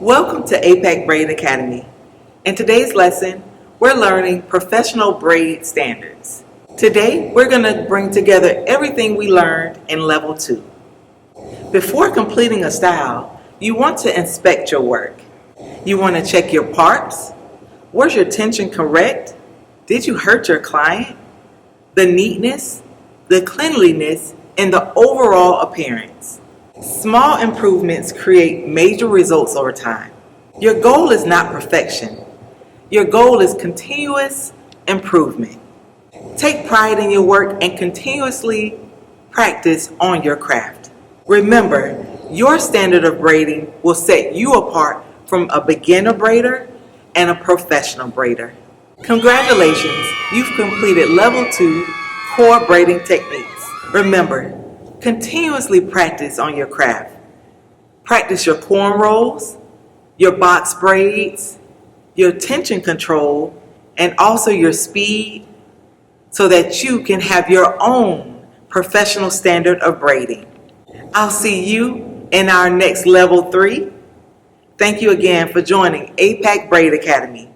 Welcome to APAC Braid Academy. In today's lesson, we're learning professional braid standards. Today, we're going to bring together everything we learned in Level 2. Before completing a style, you want to inspect your work. You want to check your parts. Was your tension correct? Did you hurt your client? The neatness, the cleanliness, and the overall appearance. Small improvements create major results over time. Your goal is not perfection. Your goal is continuous improvement. Take pride in your work and continuously practice on your craft. Remember, your standard of braiding will set you apart from a beginner braider and a professional braider. Congratulations, you've completed Level 2 Core Braiding Techniques. Remember, continuously practice on your craft. Practice your cornrows, your box braids, your tension control, and also your speed so that you can have your own professional standard of braiding. I'll see you in our next Level 3. Thank you again for joining APAC Braid Academy.